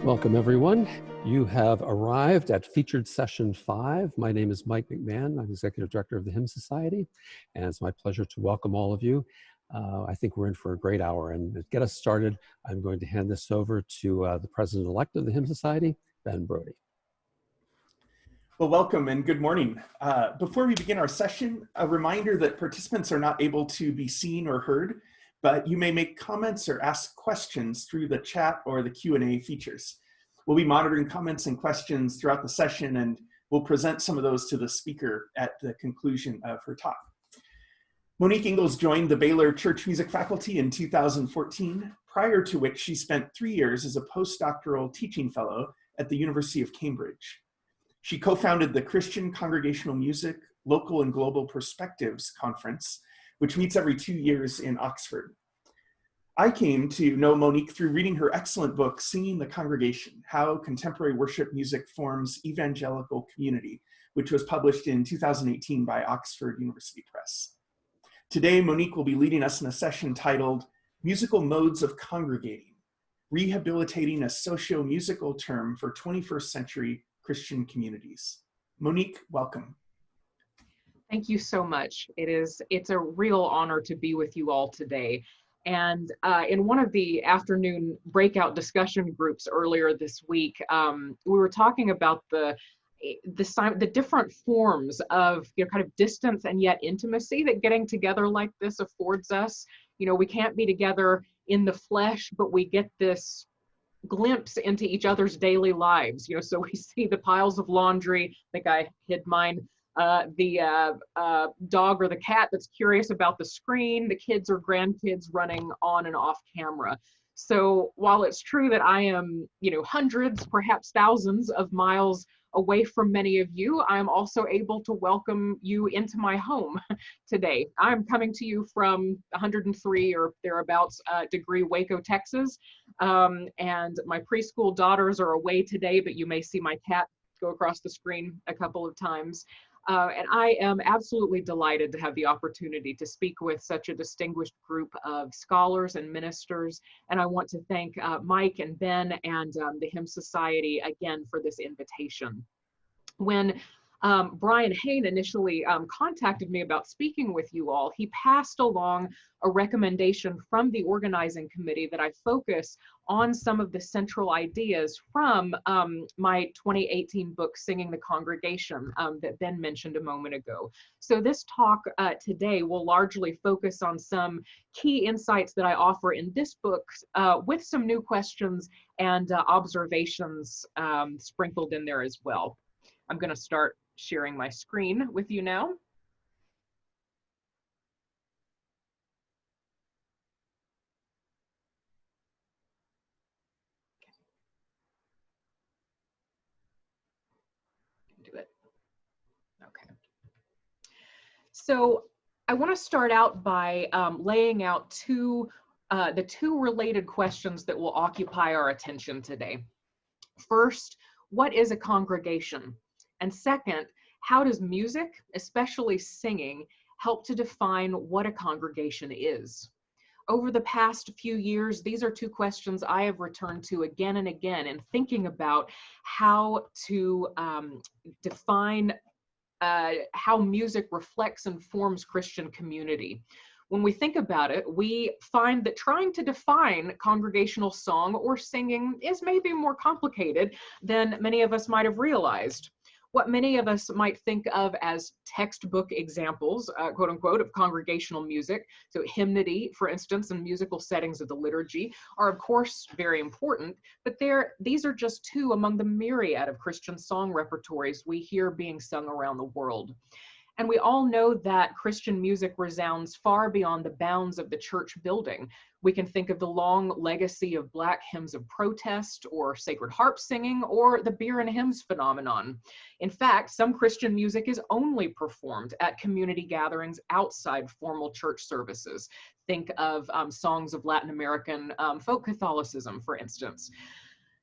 Welcome, everyone. You have arrived at featured session 5. My name is Mike McMahon. I'm Executive Director of the Hymn Society, and it's my pleasure to welcome all of you. I think we're in for a great hour, and to get us started, I'm going to hand this over to the President-elect of the Hymn Society, Ben Brody. Well, welcome and good morning. Before we begin our session, a reminder that participants are not able to be seen or heard, but you may make comments or ask questions through the chat or the Q&A features. We'll be monitoring comments and questions throughout the session, and we'll present some of those to the speaker at the conclusion of her talk. Monique Ingalls joined the Baylor Church Music faculty in 2014, prior to which she spent 3 years as a postdoctoral teaching fellow at the University of Cambridge. She co-founded the Christian Congregational Music Local and Global Perspectives Conference, which meets every 2 years in Oxford. I came to know Monique through reading her excellent book, Singing the Congregation: How Contemporary Worship Music Forms Evangelical Community, which was published in 2018 by Oxford University Press. Today, Monique will be leading us in a session titled Musical Modes of Congregating, Rehabilitating a Socio-Musical Term for 21st Century Christian Communities. Monique, welcome. Thank you so much. It's a real honor to be with you all today. And in one of the afternoon breakout discussion groups earlier this week, we were talking about the different forms of kind of distance and yet intimacy that getting together like this affords us. We can't be together in the flesh, but we get this glimpse into each other's daily lives. So we see the piles of laundry. I think I hid mine. The dog or the cat that's curious about the screen, the kids or grandkids running on and off camera. So while it's true that I am, hundreds, perhaps thousands of miles away from many of you, I'm also able to welcome you into my home today. I'm coming to you from 103 or thereabouts degree Waco, Texas. And my preschool daughters are away today, but you may see my cat go across the screen a couple of times. And I am absolutely delighted to have the opportunity to speak with such a distinguished group of scholars and ministers. And I want to thank Mike and Ben and the Hymn Society again for this invitation. When Brian Hain initially contacted me about speaking with you all, he passed along a recommendation from the organizing committee that I focus on some of the central ideas from my 2018 book, Singing the Congregation, that Ben mentioned a moment ago. So this talk today will largely focus on some key insights that I offer in this book with some new questions and observations sprinkled in there as well. I'm going to start sharing my screen with you now. Do it. Okay. So I want to start out by laying out the two related questions that will occupy our attention today. First, what is a congregation? And second, how does music, especially singing, help to define what a congregation is? Over the past few years, these are two questions I have returned to again and again in thinking about how to define how music reflects and forms Christian community. When we think about it, we find that trying to define congregational song or singing is maybe more complicated than many of us might have realized. What many of us might think of as textbook examples, quote unquote, of congregational music, so hymnody, for instance, and musical settings of the liturgy, are of course very important, but these are just two among the myriad of Christian song repertories we hear being sung around the world. And we all know that Christian music resounds far beyond the bounds of the church building. We can think of the long legacy of Black hymns of protest or sacred harp singing or the beer and hymns phenomenon. In fact, some Christian music is only performed at community gatherings outside formal church services. Think of songs of Latin American folk Catholicism, for instance.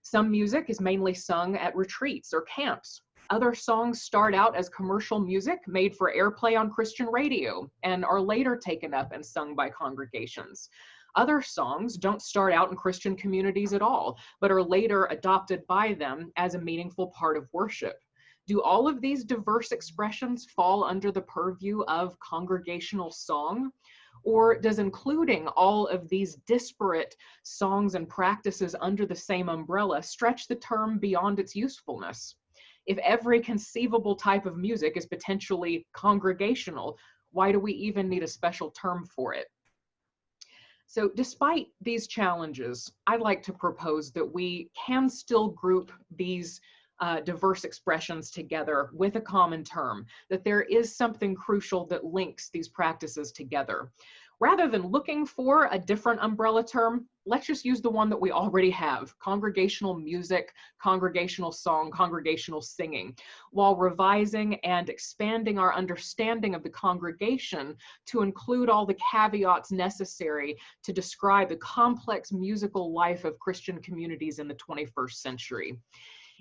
Some music is mainly sung at retreats or camps. Other songs start out as commercial music made for airplay on Christian radio and are later taken up and sung by congregations. Other songs don't start out in Christian communities at all, but are later adopted by them as a meaningful part of worship. Do all of these diverse expressions fall under the purview of congregational song? Or does including all of these disparate songs and practices under the same umbrella stretch the term beyond its usefulness? If every conceivable type of music is potentially congregational, why do we even need a special term for it? So despite these challenges, I'd like to propose that we can still group these diverse expressions together with a common term, that there is something crucial that links these practices together. Rather than looking for a different umbrella term, let's just use the one that we already have: congregational music, congregational song, congregational singing, while revising and expanding our understanding of the congregation to include all the caveats necessary to describe the complex musical life of Christian communities in the 21st century.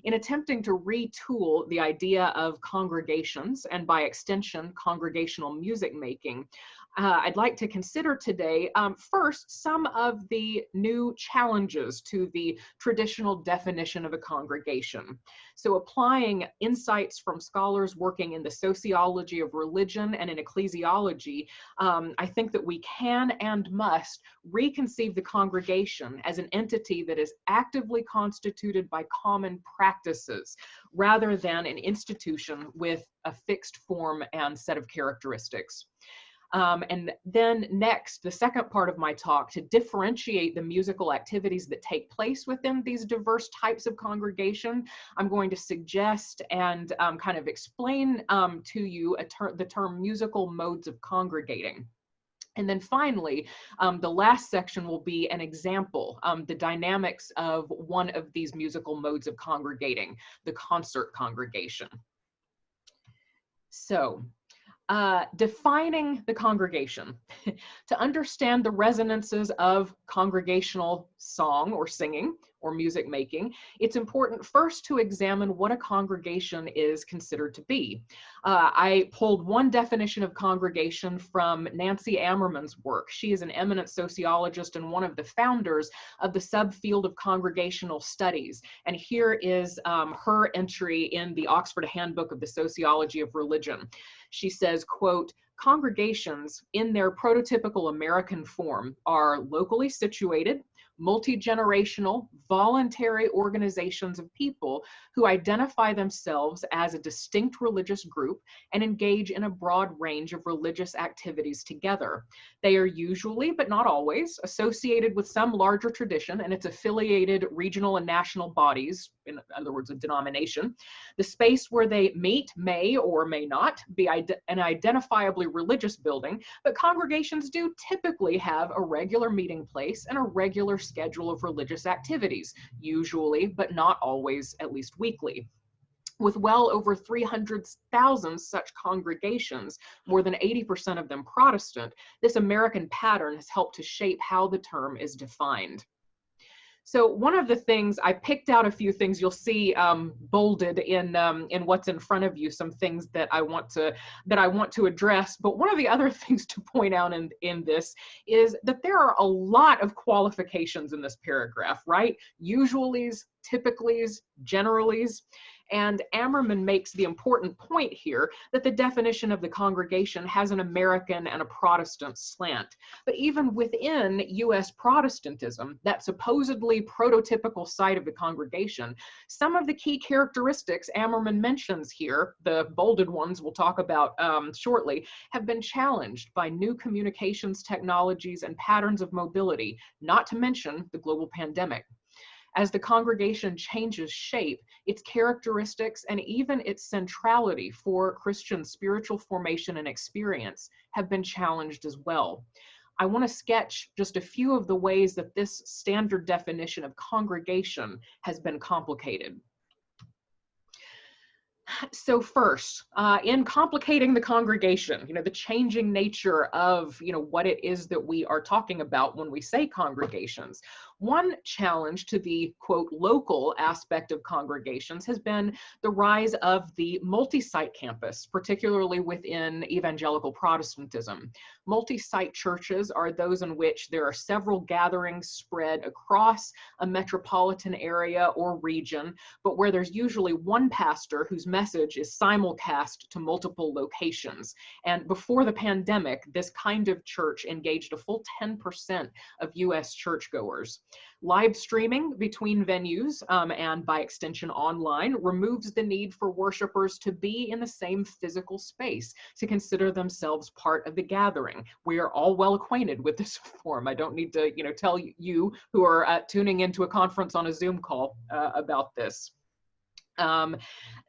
In attempting to retool the idea of congregations, and by extension, congregational music making, I'd like to consider today, first, some of the new challenges to the traditional definition of a congregation. So applying insights from scholars working in the sociology of religion and in ecclesiology, I think that we can and must reconceive the congregation as an entity that is actively constituted by common practices, rather than an institution with a fixed form and set of characteristics. And then next, the second part of my talk, to differentiate the musical activities that take place within these diverse types of congregation, I'm going to suggest and kind of explain to you the term musical modes of congregating. And then finally, the last section will be an example, the dynamics of one of these musical modes of congregating, the concert congregation. So, defining the congregation. To understand the resonances of congregational song or singing or music making, it's important first to examine what a congregation is considered to be. I pulled one definition of congregation from Nancy Ammerman's work. She is an eminent sociologist and one of the founders of the subfield of congregational studies. And here is her entry in the Oxford Handbook of the Sociology of Religion. She says, quote, "Congregations in their prototypical American form are locally situated, multi-generational, voluntary organizations of people who identify themselves as a distinct religious group and engage in a broad range of religious activities together. They are usually, but not always, associated with some larger tradition and its affiliated regional and national bodies, in other words, a denomination. The space where they meet may or may not be an identifiably religious building, but congregations do typically have a regular meeting place and a regular schedule of religious activities, usually, but not always, at least weekly. With well over 300,000 such congregations, more than 80% of them Protestant, this American pattern has helped to shape how the term is defined." So one of the things, I picked out a few things you'll see bolded in what's in front of you, some things that I want to address. But one of the other things to point out in this is that there are a lot of qualifications in this paragraph, right? Usuallys, typicallys, generallys. And Ammerman makes the important point here that the definition of the congregation has an American and a Protestant slant. But even within US Protestantism, that supposedly prototypical site of the congregation, some of the key characteristics Ammerman mentions here, the bolded ones we'll talk about shortly, have been challenged by new communications technologies and patterns of mobility, not to mention the global pandemic. As the congregation changes shape, its characteristics and even its centrality for Christian spiritual formation and experience have been challenged as well. I want to sketch just a few of the ways that this standard definition of congregation has been complicated. So first, in complicating the congregation, the changing nature of, what it is that we are talking about when we say congregations, One challenge to the, quote, local aspect of congregations has been the rise of the multi-site campus, particularly within evangelical Protestantism. Multi-site churches are those in which there are several gatherings spread across a metropolitan area or region, but where there's usually one pastor whose message is simulcast to multiple locations. And before the pandemic, this kind of church engaged a full 10% of US churchgoers. Live streaming between venues and by extension online removes the need for worshipers to be in the same physical space to consider themselves part of the gathering. We are all well acquainted with this form. I don't need to, tell you who are tuning into a conference on a Zoom call about this.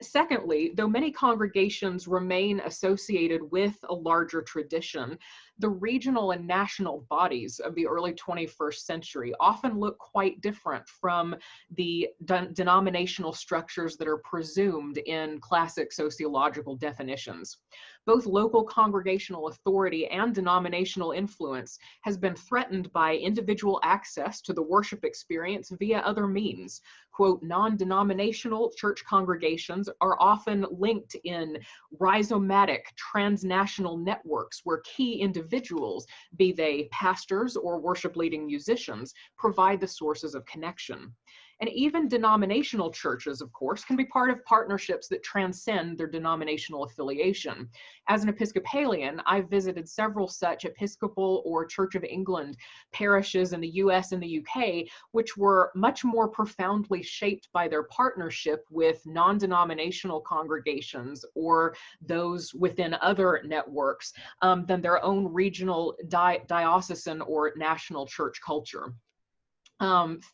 Secondly, though many congregations remain associated with a larger tradition, the regional and national bodies of the early 21st century often look quite different from the denominational structures that are presumed in classic sociological definitions. Both local congregational authority and denominational influence has been threatened by individual access to the worship experience via other means. Quote, non-denominational church congregations are often linked in rhizomatic transnational networks where key individuals, be they pastors or worship leading musicians, provide the sources of connection. And even denominational churches, of course, can be part of partnerships that transcend their denominational affiliation. As an Episcopalian, I've visited several such Episcopal or Church of England parishes in the US and the UK, which were much more profoundly shaped by their partnership with non-denominational congregations or those within other networks than their own regional diocesan or national church culture.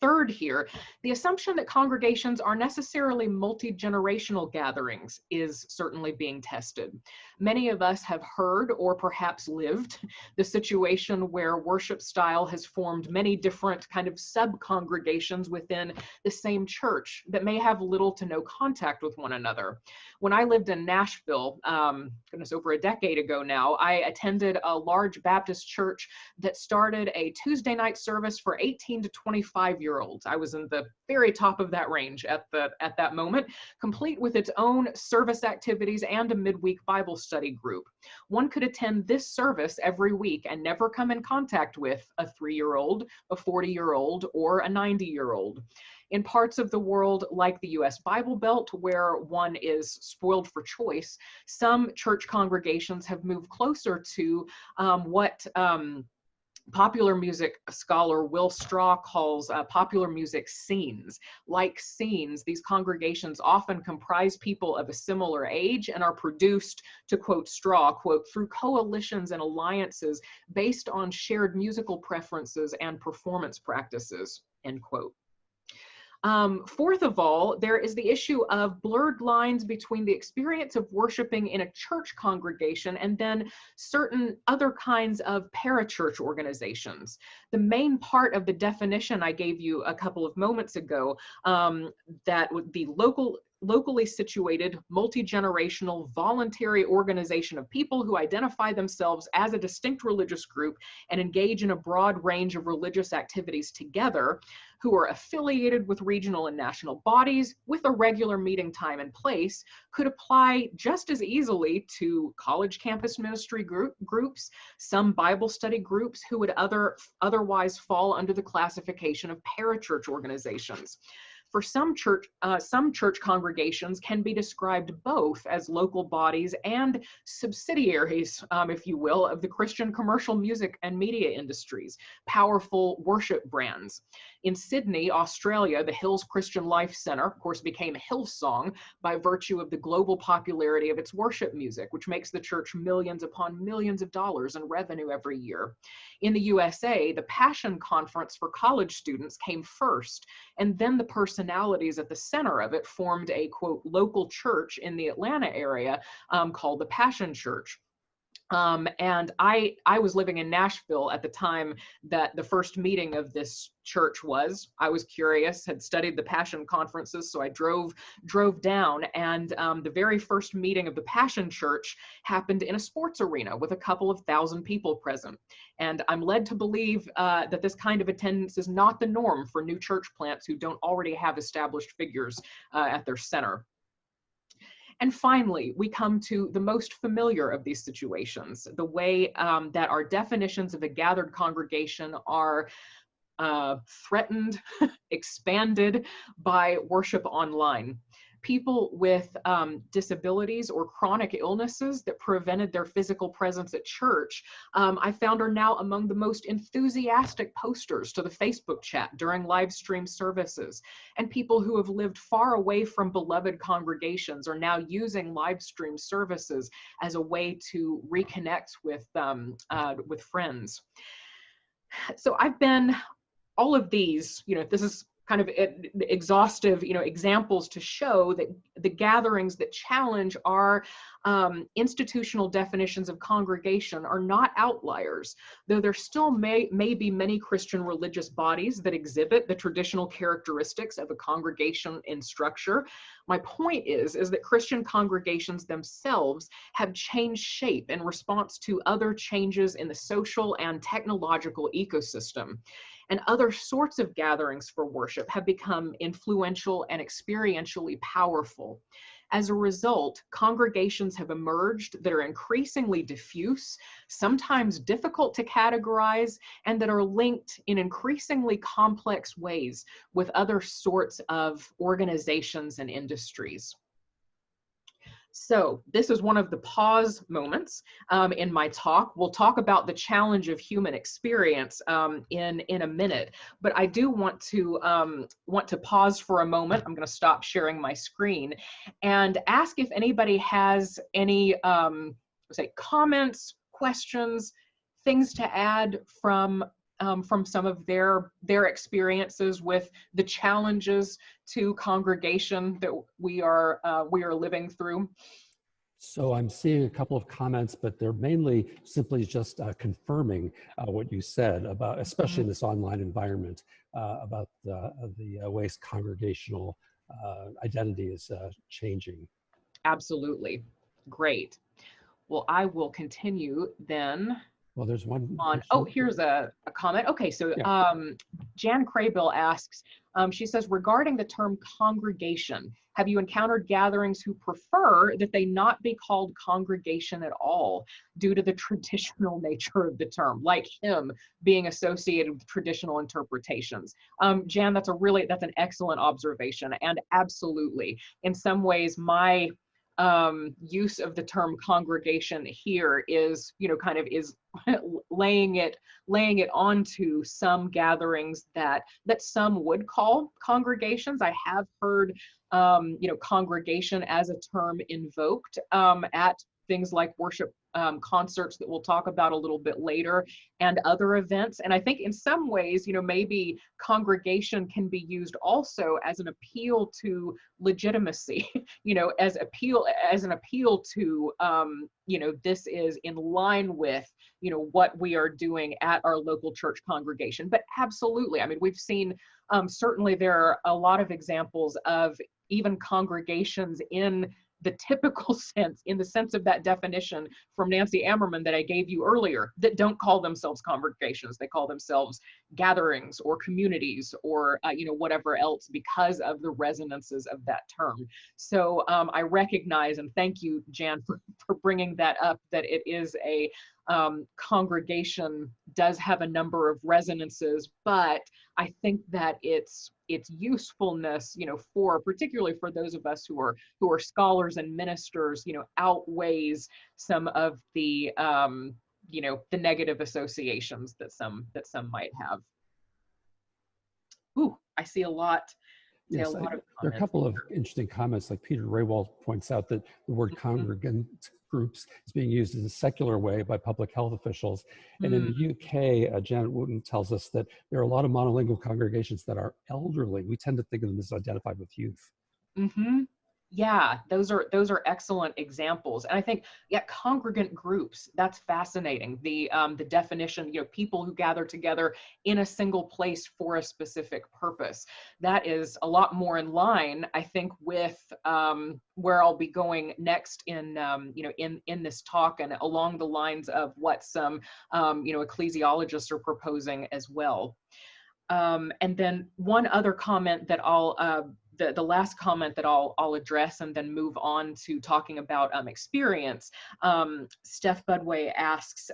Third here, the assumption that congregations are necessarily multi-generational gatherings is certainly being tested. Many of us have heard or perhaps lived the situation where worship style has formed many different kind of sub-congregations within the same church that may have little to no contact with one another. When I lived in Nashville, goodness, over a decade ago now, I attended a large Baptist church that started a Tuesday night service for 18 to 25-year-olds. I was in the very top of that range at that moment, complete with its own service activities and a midweek Bible study group. One could attend this service every week and never come in contact with a 3-year-old, a 40-year-old, or a 90-year-old. In parts of the world like the US Bible Belt, where one is spoiled for choice, some church congregations have moved closer to what popular music scholar Will Straw calls popular music scenes. Like scenes, these congregations often comprise people of a similar age and are produced, to quote Straw, quote, through coalitions and alliances based on shared musical preferences and performance practices, end quote. Fourth of all, there is the issue of blurred lines between the experience of worshiping in a church congregation and then certain other kinds of parachurch organizations. The main part of the definition I gave you a couple of moments ago, that would be locally situated, multi-generational, voluntary organization of people who identify themselves as a distinct religious group and engage in a broad range of religious activities together, who are affiliated with regional and national bodies with a regular meeting time and place, could apply just as easily to college campus ministry groups, some Bible study groups who would otherwise fall under the classification of parachurch organizations. For some church congregations can be described both as local bodies and subsidiaries, if you will, of the Christian commercial music and media industries, powerful worship brands. In Sydney, Australia, the Hills Christian Life Centre, of course, became Hillsong by virtue of the global popularity of its worship music, which makes the church millions upon millions of dollars in revenue every year. In the USA, the Passion Conference for college students came first, and then the personalities at the center of it formed a, quote, local church in the Atlanta area called the Passion Church. And I was living in Nashville at the time that the first meeting of this church was. I was curious, had studied the Passion conferences, so I drove down, and the very first meeting of the Passion Church happened in a sports arena with a couple of thousand people present. And I'm led to believe that this kind of attendance is not the norm for new church plants who don't already have established figures at their center. And finally, we come to the most familiar of these situations, the way that our definitions of a gathered congregation are threatened, expanded by worship online. People with disabilities or chronic illnesses that prevented their physical presence at church, I found are now among the most enthusiastic posters to the Facebook chat during live stream services. And people who have lived far away from beloved congregations are now using live stream services as a way to reconnect with friends. So I've been all of these, this is kind of exhaustive, examples to show that the gatherings that challenge our institutional definitions of congregation are not outliers, though there still may be many Christian religious bodies that exhibit the traditional characteristics of a congregation in structure. My point is that Christian congregations themselves have changed shape in response to other changes in the social and technological ecosystem. And other sorts of gatherings for worship have become influential and experientially powerful. As a result, congregations have emerged that are increasingly diffuse, sometimes difficult to categorize, and that are linked in increasingly complex ways with other sorts of organizations and industries. So this is one of the pause moments in my talk. We'll talk about the challenge of human experience in a minute, but I do want to pause for a moment. I'm going to stop sharing my screen and ask if anybody has any comments, questions, things to add from some of their experiences with the challenges to congregation that we are living through. So I'm seeing a couple of comments, but they're mainly simply just confirming what you said about, especially in this online environment, about the ways congregational identity is changing. Absolutely. Great. Well, I will continue then. Well, there's one on, oh, here's a comment. Okay, so yeah. Jan Craybill asks, she says, regarding the term congregation, have you encountered gatherings who prefer that they not be called congregation at all due to the traditional nature of the term, like hymn being associated with traditional interpretations? Jan, that's an excellent observation, and absolutely, in some ways, my use of the term congregation here is, is laying it onto some gatherings that some would call congregations. I have heard, congregation as a term invoked at things like worship concerts that we'll talk about a little bit later, and other events. And I think in some ways, maybe congregation can be used also as an appeal to legitimacy, as an appeal to, this is in line with, what we are doing at our local church congregation. But absolutely, I mean, we've seen, certainly there are a lot of examples of even congregations in the typical sense, in the sense of that definition from Nancy Ammerman that I gave you earlier, that don't call themselves congregations. They call themselves gatherings or communities or, whatever else, because of the resonances of that term. So I recognize, and thank you, Jan, for bringing that up, that it is a congregation does have a number of resonances, but I think that its usefulness, particularly for those of us who are scholars and ministers, outweighs some of the the negative associations that some might have. Ooh, I see a lot. Yes, a lot of there are a couple of interesting comments, like Peter Raywald points out that the word congregant groups is being used in a secular way by public health officials. And in the UK, Janet Wooten tells us that there are a lot of monolingual congregations that are elderly. We tend to think of them as identified with youth. Yeah, those are excellent examples. And I think, yeah, congregant groups, that's fascinating. The definition, people who gather together in a single place for a specific purpose. That is a lot more in line, I think, with where I'll be going next in in this talk, and along the lines of what some ecclesiologists are proposing as well. And then one other comment that the last comment that I'll address and then move on to talking about experience. Steph Budway asks,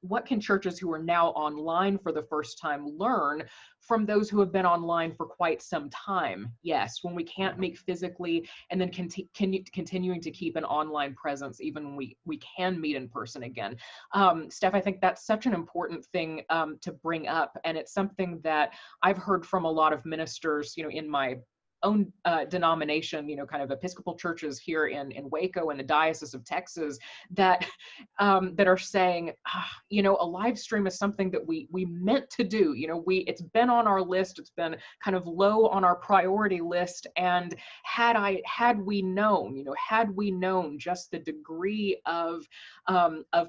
what can churches who are now online for the first time learn from those who have been online for quite some time? Yes, when we can't meet physically, and then continuing to keep an online presence even when we can meet in person again. Steph, I think that's such an important thing to bring up, and it's something that I've heard from a lot of ministers, in my own denomination, kind of Episcopal churches here in Waco and the Diocese of Texas, that that are saying, a live stream is something that we meant to do. It's been on our list. It's been kind of low on our priority list. And had we known just the degree of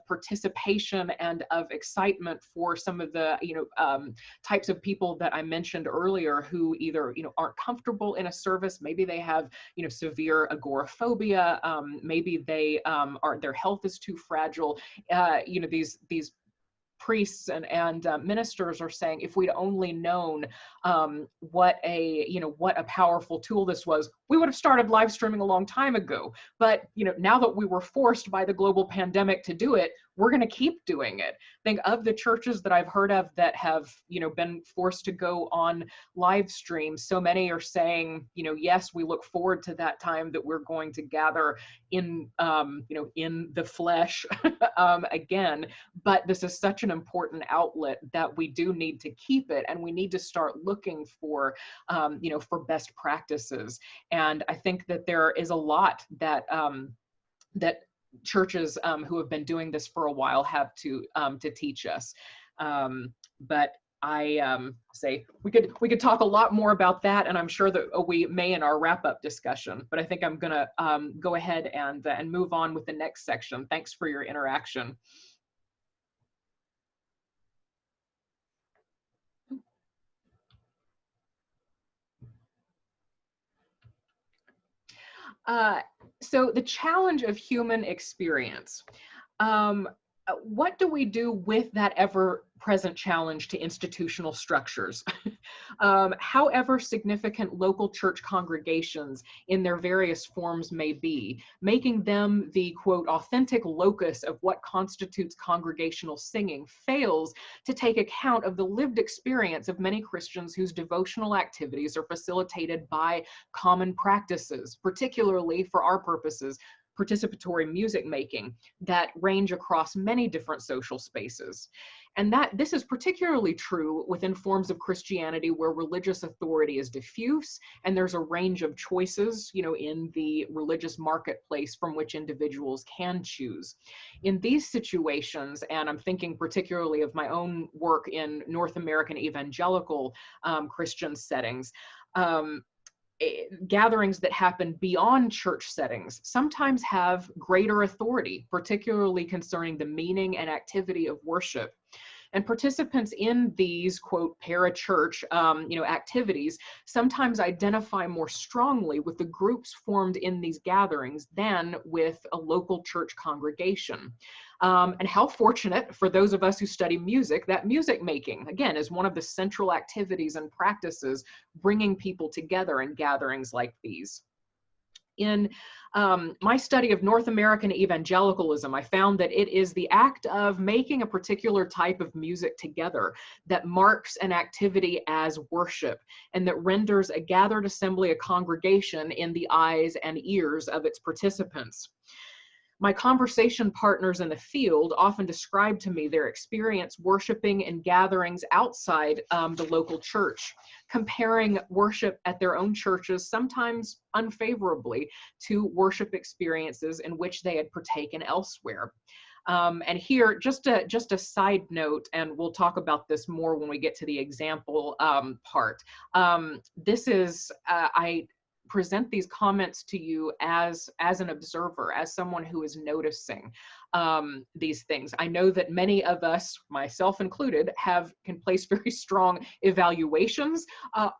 participation and of excitement for some of the types of people that I mentioned earlier, who either aren't comfortable in a service, maybe they have severe agoraphobia, maybe they their health is too fragile. These priests and ministers are saying, if we'd only known what a powerful tool this was, we would have started live streaming a long time ago. But now that we were forced by the global pandemic to do it, we're going to keep doing it. Think of the churches that I've heard of that have been forced to go on live streams. So many are saying, yes, we look forward to that time that we're going to gather in in the flesh again. But this is such an important outlet that we do need to keep it, and we need to start looking for for best practices. And I think that there is a lot that that churches who have been doing this for a while have to teach us. But I say we could talk a lot more about that, and I'm sure that we may in our wrap-up discussion. But I think I'm gonna go ahead and move on with the next section. Thanks for your interaction. So the challenge of human experience. What do we do with that ever-present challenge to institutional structures? However significant local church congregations in their various forms may be, making them the, quote, authentic locus of what constitutes congregational singing fails to take account of the lived experience of many Christians whose devotional activities are facilitated by common practices, particularly for our purposes, participatory music making that range across many different social spaces. And that this is particularly true within forms of Christianity where religious authority is diffuse and there's a range of choices, in the religious marketplace from which individuals can choose. In these situations, and I'm thinking particularly of my own work in North American evangelical Christian settings, gatherings that happen beyond church settings sometimes have greater authority, particularly concerning the meaning and activity of worship. And participants in these, quote, parachurch, activities sometimes identify more strongly with the groups formed in these gatherings than with a local church congregation. And how fortunate for those of us who study music that music making, again, is one of the central activities and practices bringing people together in gatherings like these. In my study of North American evangelicalism, I found that it is the act of making a particular type of music together that marks an activity as worship and that renders a gathered assembly a congregation in the eyes and ears of its participants. My conversation partners in the field often describe to me their experience worshiping in gatherings outside the local church, comparing worship at their own churches, sometimes unfavorably, to worship experiences in which they had partaken elsewhere. And here, just a side note, and we'll talk about this more when we get to the example part. This is, present these comments to you as an observer, as someone who is noticing these things. I know that many of us, myself included, can place very strong evaluations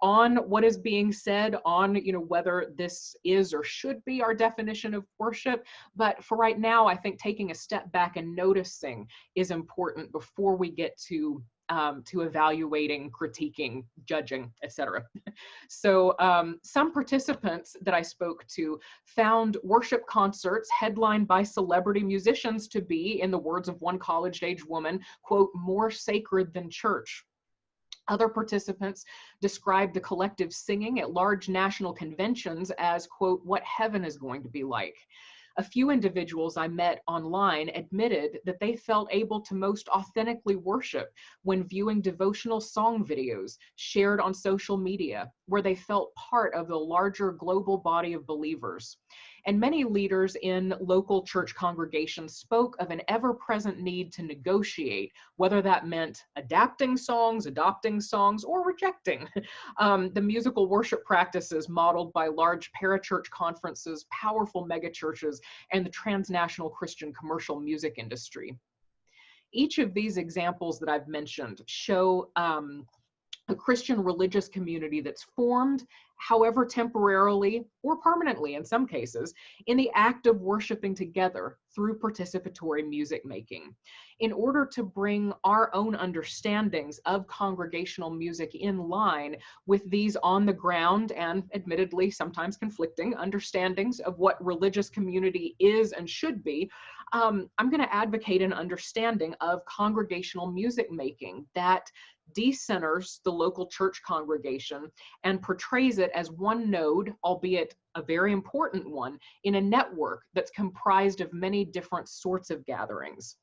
on what is being said, on whether this is or should be our definition of worship. But for right now, I think taking a step back and noticing is important before we get to evaluating, critiquing, judging, etc. So some participants that I spoke to found worship concerts headlined by celebrity musicians to be, in the words of one college-age woman, quote, more sacred than church. Other participants described the collective singing at large national conventions as, quote, what heaven is going to be like. A few individuals I met online admitted that they felt able to most authentically worship when viewing devotional song videos shared on social media, where they felt part of the larger global body of believers. And many leaders in local church congregations spoke of an ever-present need to negotiate, whether that meant adapting songs, adopting songs, or rejecting the musical worship practices modeled by large parachurch conferences, powerful megachurches, and the transnational Christian commercial music industry. Each of these examples that I've mentioned show a Christian religious community that's formed, however temporarily or permanently in some cases, in the act of worshiping together through participatory music making. In order to bring our own understandings of congregational music in line with these on the ground and admittedly sometimes conflicting understandings of what religious community is and should be, I'm going to advocate an understanding of congregational music making that decenters the local church congregation and portrays it as one node, albeit a very important one, in a network that's comprised of many different sorts of gatherings.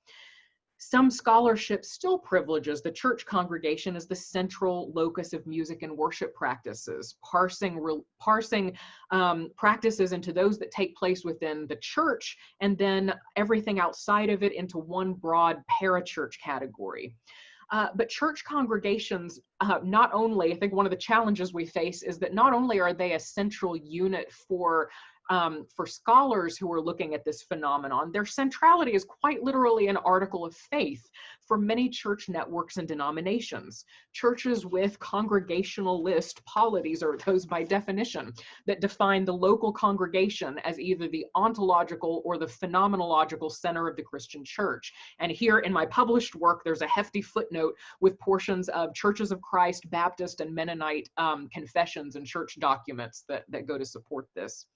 Some scholarship still privileges the church congregation as the central locus of music and worship practices, parsing practices into those that take place within the church and then everything outside of it into one broad parachurch category. But church congregations, not only, I think one of the challenges we face is that not only are they a central unit for scholars who are looking at this phenomenon, their centrality is quite literally an article of faith for many church networks and denominations. Churches with congregational list polities, or those by definition, that define the local congregation as either the ontological or the phenomenological center of the Christian church. And here in my published work, there's a hefty footnote with portions of Churches of Christ, Baptist, and Mennonite confessions and church documents that go to support this.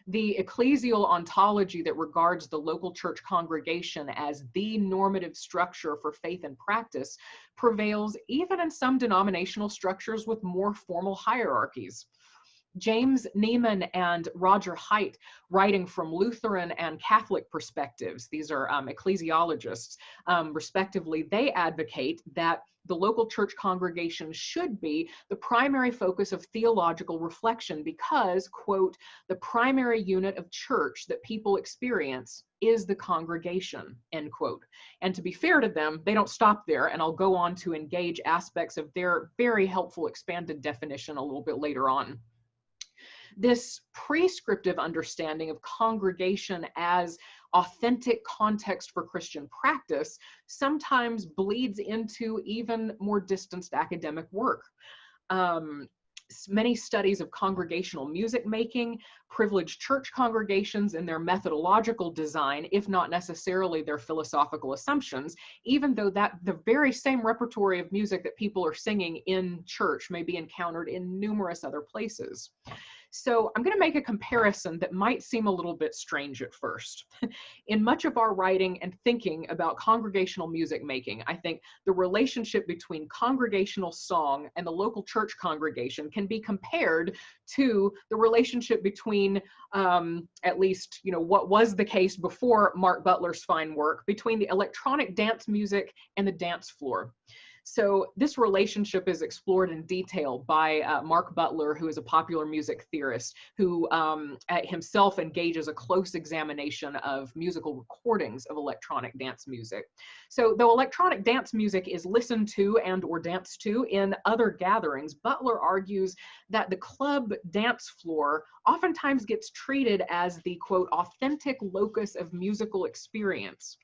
The ecclesial ontology that regards the local church congregation as the normative structure for faith and practice prevails even in some denominational structures with more formal hierarchies. James Neiman and Roger Haidt, writing from Lutheran and Catholic perspectives, these are ecclesiologists, respectively, they advocate that the local church congregation should be the primary focus of theological reflection because, quote, the primary unit of church that people experience is the congregation, end quote. And to be fair to them, they don't stop there, and I'll go on to engage aspects of their very helpful expanded definition a little bit later on. This prescriptive understanding of congregation as authentic context for Christian practice sometimes bleeds into even more distanced academic work. Many studies of congregational music making privilege church congregations in their methodological design, if not necessarily their philosophical assumptions, even though that the very same repertory of music that people are singing in church may be encountered in numerous other places. So I'm going to make a comparison that might seem a little bit strange at first. In much of our writing and thinking about congregational music making, I think the relationship between congregational song and the local church congregation can be compared to the relationship between, at least, what was the case before Mark Butler's fine work, between the electronic dance music and the dance floor. So this relationship is explored in detail by Mark Butler, who is a popular music theorist, who himself engages a close examination of musical recordings of electronic dance music. So though electronic dance music is listened to and or danced to in other gatherings, Butler argues that the club dance floor oftentimes gets treated as the, quote, authentic locus of musical experience.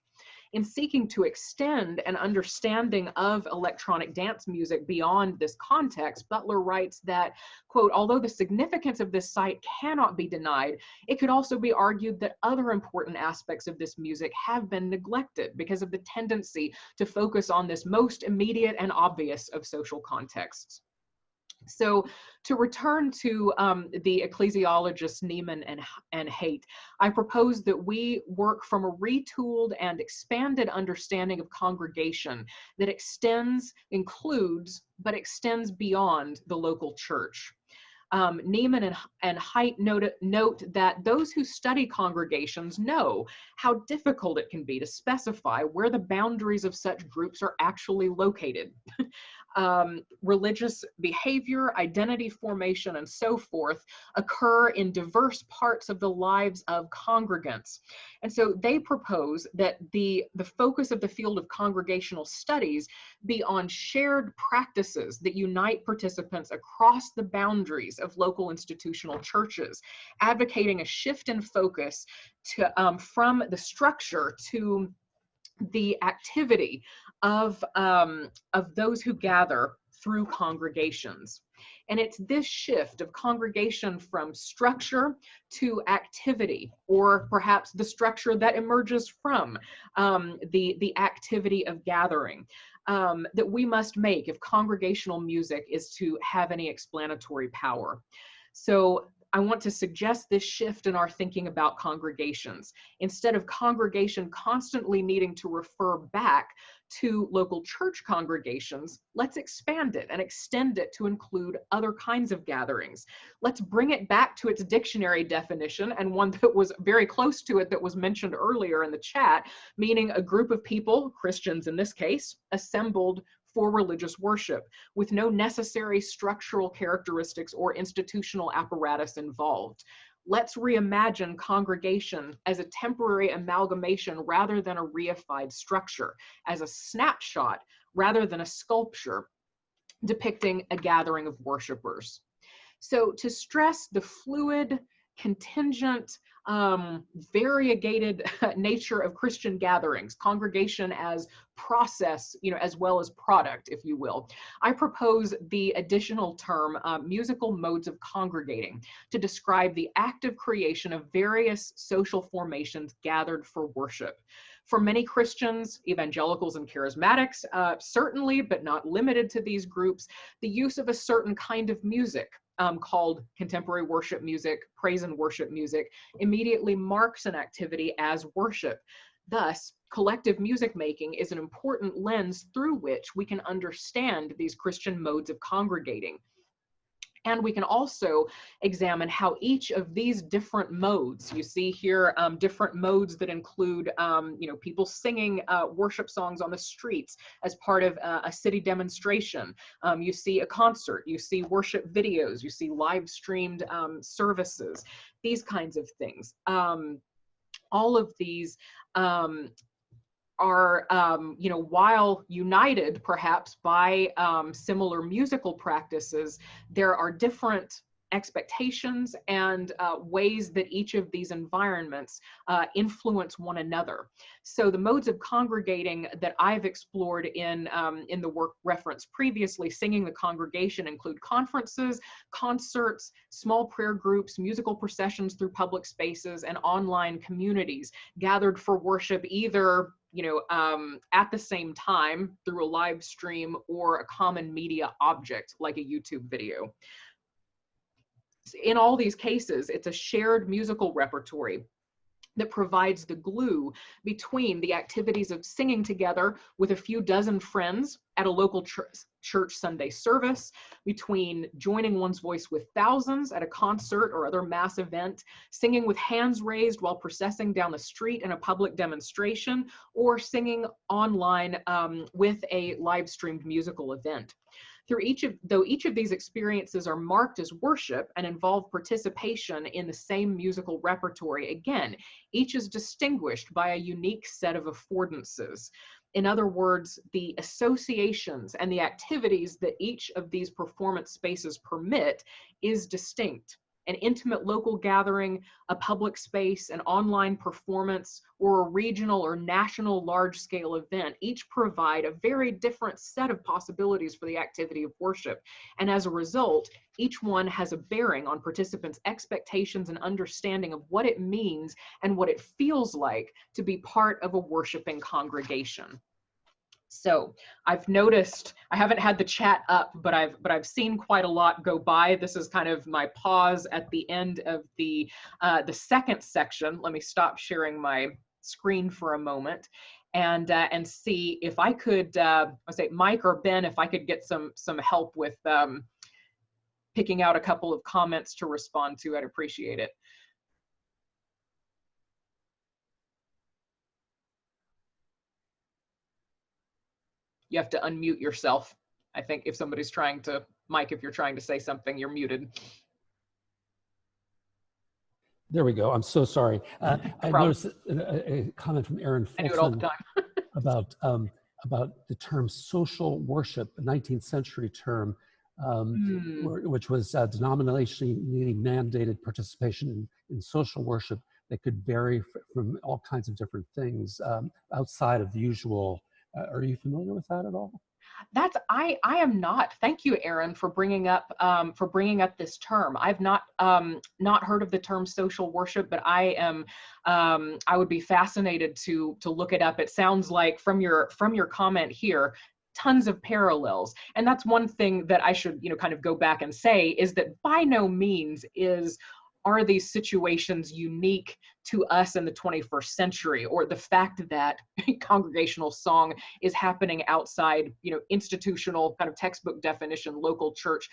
In seeking to extend an understanding of electronic dance music beyond this context, Butler writes that, quote, although the significance of this site cannot be denied, it could also be argued that other important aspects of this music have been neglected because of the tendency to focus on this most immediate and obvious of social contexts. So to return to the ecclesiologists Neiman and Haidt, I propose that we work from a retooled and expanded understanding of congregation that includes, but extends beyond the local church. Neiman and Haidt note that those who study congregations know how difficult it can be to specify where the boundaries of such groups are actually located. Religious behavior, identity formation, and so forth occur in diverse parts of the lives of congregants. And so they propose that the focus of the field of congregational studies be on shared practices that unite participants across the boundaries of local institutional churches, advocating a shift in focus to, from the structure to the activity of those who gather through congregations. And it's this shift of congregation from structure to activity, or perhaps the structure that emerges from the activity of gathering, that we must make if congregational music is to have any explanatory power. So I want to suggest this shift in our thinking about congregations. Instead of congregation constantly needing to refer back to local church congregations, let's expand it and extend it to include other kinds of gatherings. Let's bring it back to its dictionary definition, and one that was very close to it that was mentioned earlier in the chat, meaning a group of people, Christians in this case, assembled for religious worship, with no necessary structural characteristics or institutional apparatus involved. Let's reimagine congregation as a temporary amalgamation rather than a reified structure, as a snapshot rather than a sculpture depicting a gathering of worshipers. So to stress the fluid, contingent, variegated nature of Christian gatherings, congregation as process, as well as product, if you will, I propose the additional term musical modes of congregating to describe the active creation of various social formations gathered for worship. For many Christians, evangelicals and charismatics, certainly, but not limited to these groups, the use of a certain kind of music called contemporary worship music, praise and worship music, immediately marks an activity as worship. Thus, collective music making is an important lens through which we can understand these Christian modes of congregating. And we can also examine how each of these different modes, you see here different modes that include people singing worship songs on the streets as part of a city demonstration. You see a concert, you see worship videos, you see live streamed services, these kinds of things. All of these are, while united perhaps by similar musical practices, there are different expectations and ways that each of these environments influence one another. So the modes of congregating that I've explored in the work referenced previously, Singing the Congregation, include conferences, concerts, small prayer groups, musical processions through public spaces, and online communities gathered for worship either at the same time through a live stream or a common media object like a YouTube video. In all these cases, it's a shared musical repertory that provides the glue between the activities of singing together with a few dozen friends at a local church Sunday service, between joining one's voice with thousands at a concert or other mass event, singing with hands raised while processing down the street in a public demonstration, or singing online with a live streamed musical event. Though each of these experiences are marked as worship and involve participation in the same musical repertory, again, each is distinguished by a unique set of affordances. In other words, the associations and the activities that each of these performance spaces permit is distinct. An intimate local gathering, a public space, an online performance, or a regional or national large-scale event each provide a very different set of possibilities for the activity of worship. And as a result, each one has a bearing on participants' expectations and understanding of what it means and what it feels like to be part of a worshiping congregation. So I've noticed, I haven't had the chat up, but I've seen quite a lot go by. This is kind of my pause at the end of the second section. Let me stop sharing my screen for a moment and see if I could, I say Mike or Ben, if I could get some help with picking out a couple of comments to respond to. I'd appreciate it. You have to unmute yourself. I think if somebody's trying to, Mike, if you're trying to say something, you're muted. There we go. I'm so sorry. I noticed a comment from Aaron Fulton. I do it all the time. about the term social worship, a 19th century term, which was denominationally mandated participation in social worship that could vary from all kinds of different things outside of the usual. Are you familiar with that at all? I am not. Thank you, Aaron, for bringing up this term. I've not heard of the term social worship, but I would be fascinated to look it up. It sounds like from your comment here, tons of parallels. And that's one thing that I should, kind of go back and say, is that by no means are these situations unique to us in the 21st century, or the fact that congregational song is happening outside, institutional kind of textbook definition, local church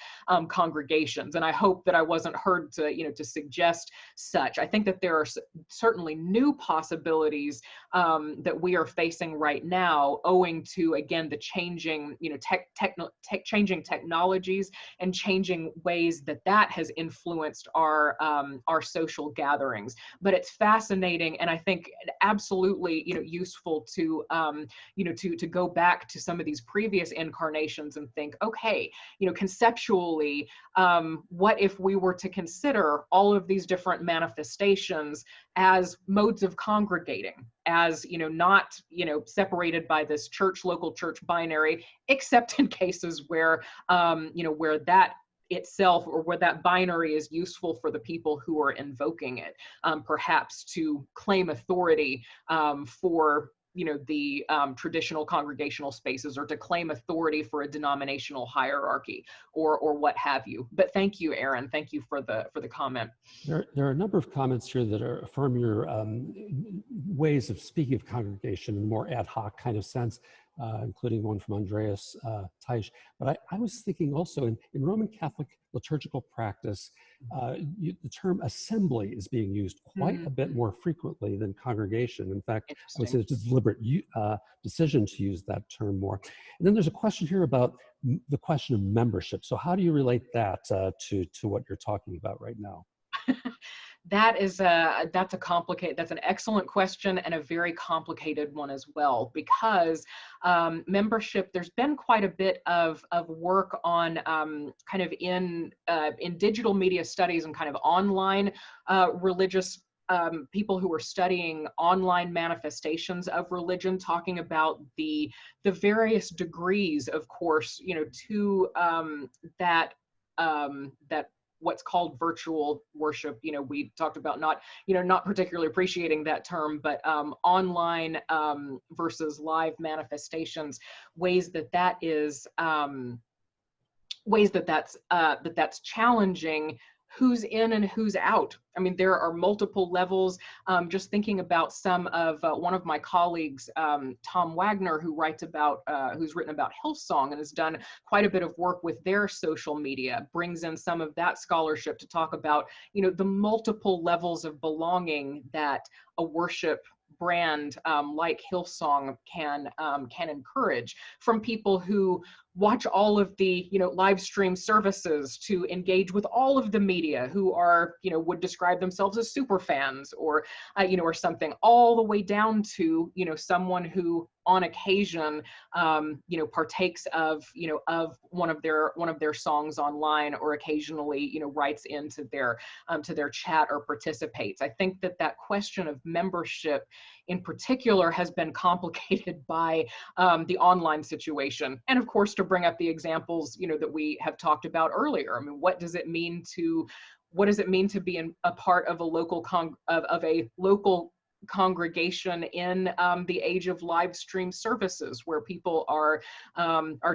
congregations. And I hope that I wasn't heard to suggest such. I think that there are certainly new possibilities that we are facing right now, owing to, again, the changing, changing technologies and changing ways that has influenced our social gatherings. But it's fascinating, and I think absolutely, useful to go back to some of these previous incarnations and think, okay, conceptually, what if we were to consider all of these different manifestations as modes of congregating, as not separated by this local church binary, except in cases where where that itself, or where that binary is useful for the people who are invoking it, perhaps to claim authority for the traditional congregational spaces, or to claim authority for a denominational hierarchy, or what have you. But thank you, Aaron. Thank you for the comment. There are a number of comments here that affirm your ways of speaking of congregation in a more ad hoc kind of sense, including one from Andreas Teich. But I was thinking also in Roman Catholic liturgical practice, the term assembly is being used quite a bit more frequently than congregation. In fact, I would say it's a deliberate decision to use that term more. And then there's a question here about the question of membership. So how do you relate that to what you're talking about right now? That's an excellent question, and a very complicated one as well, because membership, there's been quite a bit of work on kind of in digital media studies and kind of online religious people who are studying online manifestations of religion, talking about the various degrees, of course, to that what's called virtual worship. We talked about not particularly appreciating that term, but online versus live manifestations, ways that's challenging who's in and who's out. I mean, there are multiple levels. Just thinking about some of one of my colleagues, Tom Wagner, who writes about, who's written about Hillsong and has done quite a bit of work with their social media, brings in some of that scholarship to talk about, you know, the multiple levels of belonging that a worship brand like Hillsong can encourage, from people who watch all of the, you know, live stream services to engage with all of the media, who are, you know, would describe themselves as super fans or, you know, or something, all the way down to, you know, someone who on occasion, you know, partakes of, you know, of one of their songs online, or occasionally, you know, writes into their to their chat or participates. I think that that question of membership in particular has been complicated by the online situation. And of course, to bring up the examples, you know, that we have talked about earlier. I mean, what does it mean to be a part of a local local congregation in the age of live stream services, where people are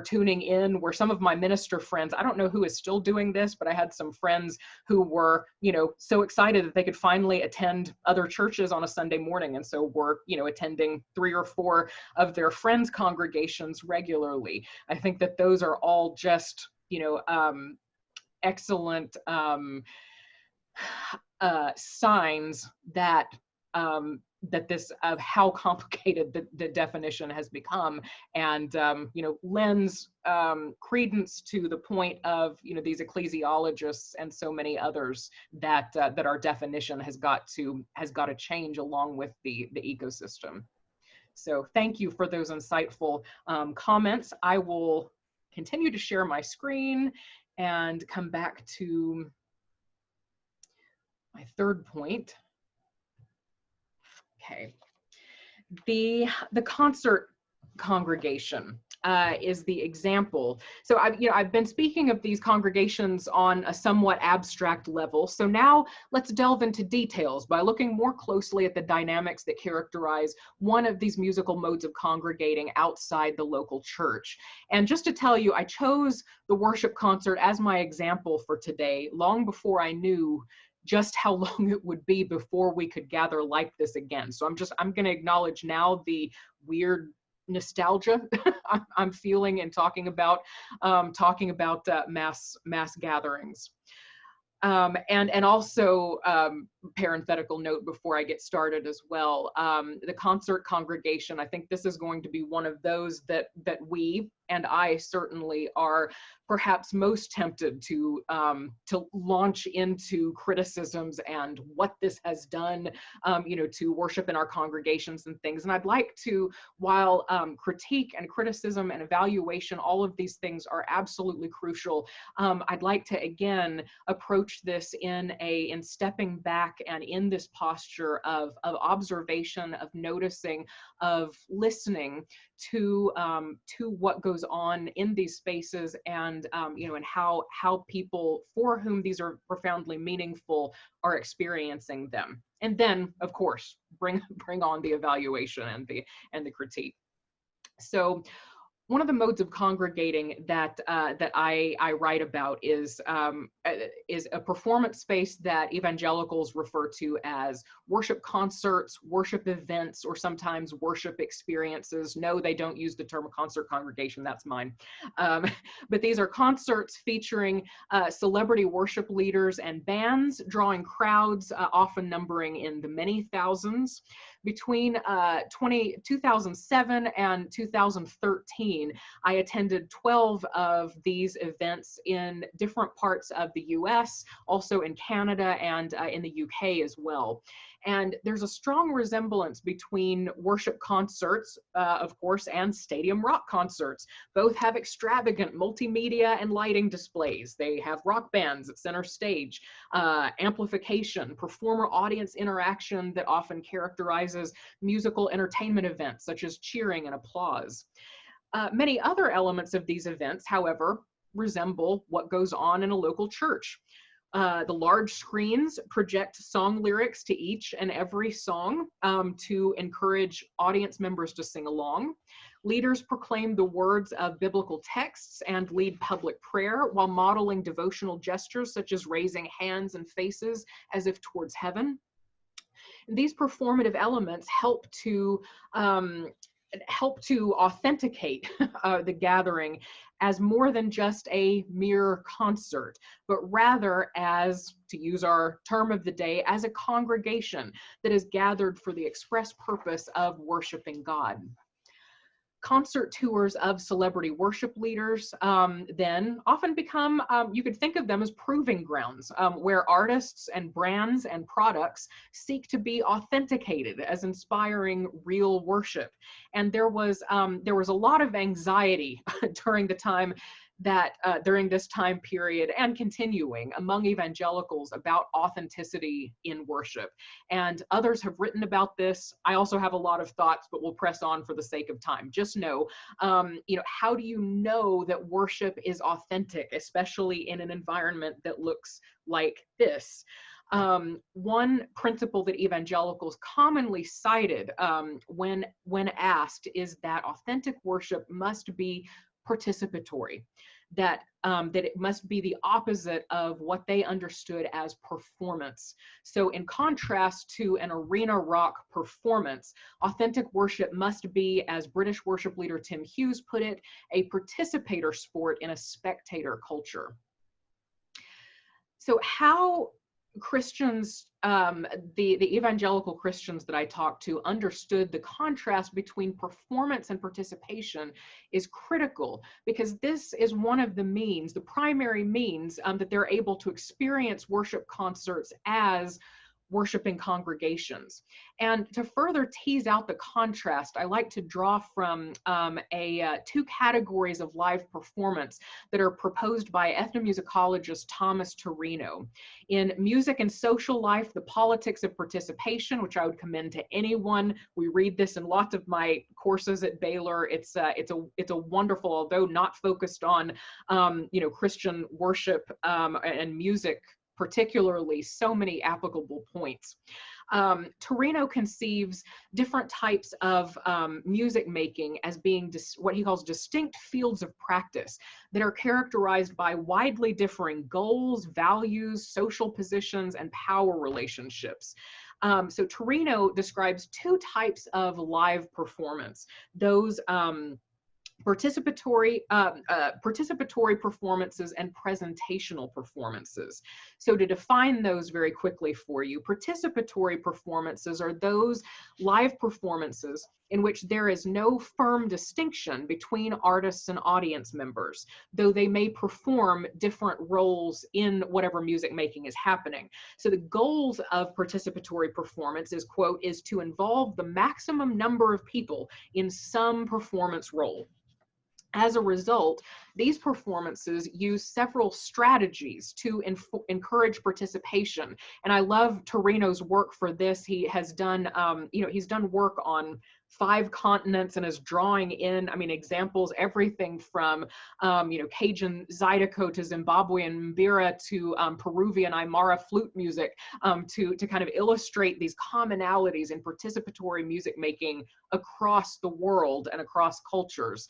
tuning in, where some of my minister friends, I don't know who is still doing this, but I had some friends who were, you know, so excited that they could finally attend other churches on a Sunday morning, and so were, you know, attending 3 or 4 of their friends' congregations regularly. I think that those are all just, you know, excellent signs that that this of how complicated the definition has become, and you know, lends credence to the point of, you know, these ecclesiologists and so many others that that our definition has got to change along with the ecosystem. So thank you for those insightful comments. I will continue to share my screen and come back to my third point. Okay, the concert congregation is the example. So I've been speaking of these congregations on a somewhat abstract level. So now let's delve into details by looking more closely at the dynamics that characterize one of these musical modes of congregating outside the local church. And just to tell you, I chose the worship concert as my example for today, long before I knew just how long it would be before we could gather like this again. So I'm going to acknowledge now the weird nostalgia I'm feeling in talking about mass gatherings. And also, parenthetical note before I get started as well, the concert congregation, I think this is going to be one of those that we, and I certainly, are perhaps most tempted to launch into criticisms and what this has done, you know, to worship in our congregations and things. And I'd like to, while critique and criticism and evaluation, all of these things are absolutely crucial, I'd like to again approach this in stepping back and in this posture of observation, of noticing, of listening to what goes on in these spaces, and you know, and how people for whom these are profoundly meaningful are experiencing them. And then, of course, bring on the evaluation and the critique. So one of the modes of congregating that I write about is a performance space that evangelicals refer to as worship concerts, worship events, or sometimes worship experiences. No, they don't use the term concert congregation, that's mine. But these are concerts featuring celebrity worship leaders and bands, drawing crowds often numbering in the many thousands. Between 2007 and 2013, I attended 12 of these events in different parts of the US, also in Canada and in the UK as well. And there's a strong resemblance between worship concerts, of course, and stadium rock concerts. Both have extravagant multimedia and lighting displays. They have rock bands at center stage, amplification, performer-audience interaction that often characterizes musical entertainment events, such as cheering and applause. Many other elements of these events, however, resemble what goes on in a local church. The large screens project song lyrics to each and every song to encourage audience members to sing along. Leaders proclaim the words of biblical texts and lead public prayer while modeling devotional gestures such as raising hands and faces as if towards heaven. These performative elements help to authenticate the gathering as more than just a mere concert, but rather as, to use our term of the day, as a congregation that is gathered for the express purpose of worshiping God. Concert tours of celebrity worship leaders then often become, you could think of them as proving grounds, where artists and brands and products seek to be authenticated as inspiring real worship. And there was a lot of anxiety during the time that during this time period and continuing among evangelicals about authenticity in worship. And others have written about this. I also have a lot of thoughts, but we'll press on for the sake of time. Just know, how do you know that worship is authentic, especially in an environment that looks like this? One principle that evangelicals commonly cited when asked is that authentic worship must be participatory, that it must be the opposite of what they understood as performance. So in contrast to an arena rock performance, authentic worship must be, as British worship leader Tim Hughes put it, a participator sport in a spectator culture. So how Christians, the evangelical Christians that I talked to, understood the contrast between performance and participation is critical, because this is one of the means, the primary means that they're able to experience worship concerts as worshiping congregations. And to further tease out the contrast, I like to draw from two categories of live performance that are proposed by ethnomusicologist Thomas Torino. In Music and Social Life, the Politics of Participation, which I would commend to anyone. We read this in lots of my courses at Baylor. It's a wonderful, although not focused on Christian worship and music particularly, so many applicable points. Torino conceives different types of music making as being what he calls distinct fields of practice that are characterized by widely differing goals, values, social positions, and power relationships. So Torino describes two types of live performance: those participatory performances and presentational performances. So to define those very quickly for you, participatory performances are those live performances in which there is no firm distinction between artists and audience members, though they may perform different roles in whatever music making is happening. So the goals of participatory performance is, quote, is to involve the maximum number of people in some performance role. As a result, these performances use several strategies to encourage participation. And I love Torino's work for this. He has done, he's done work on 5 continents and is drawing in, examples, everything from, Cajun Zydeco to Zimbabwean mbira to Peruvian Aymara flute music to kind of illustrate these commonalities in participatory music making across the world and across cultures.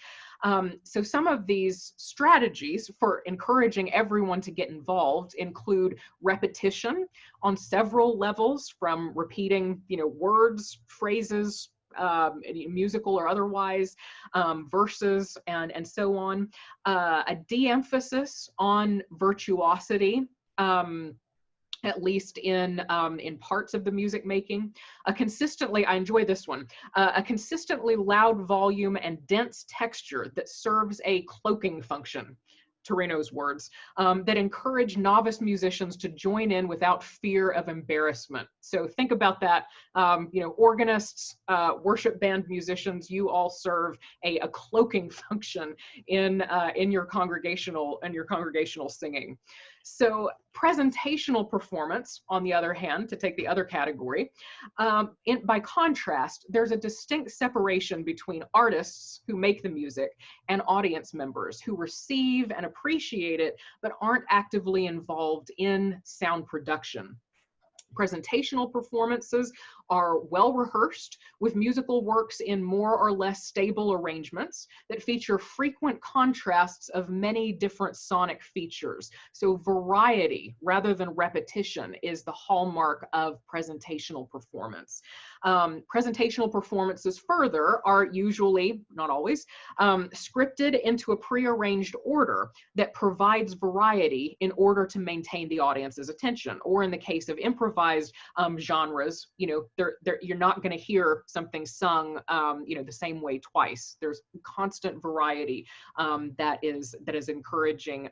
So some of these strategies for encouraging everyone to get involved include repetition on several levels, from repeating, words, phrases, musical or otherwise, verses, and so on. A de-emphasis on virtuosity, at least in parts of the music making. I enjoy this one, a consistently loud volume and dense texture that serves a cloaking function, Torino's words, that encourage novice musicians to join in without fear of embarrassment. So think about that. Organists, worship band musicians, you all serve a cloaking function in your congregational singing. So presentational performance, on the other hand, to take the other category, by contrast, there's a distinct separation between artists who make the music and audience members who receive and appreciate it, but aren't actively involved in sound production. Presentational performances are well rehearsed with musical works in more or less stable arrangements that feature frequent contrasts of many different sonic features. So variety rather than repetition is the hallmark of presentational performance. Presentational performances further are usually, not always, scripted into a prearranged order that provides variety in order to maintain the audience's attention. Or in the case of improvised genres, you're not going to hear something sung the same way twice. There's constant variety that is encouraging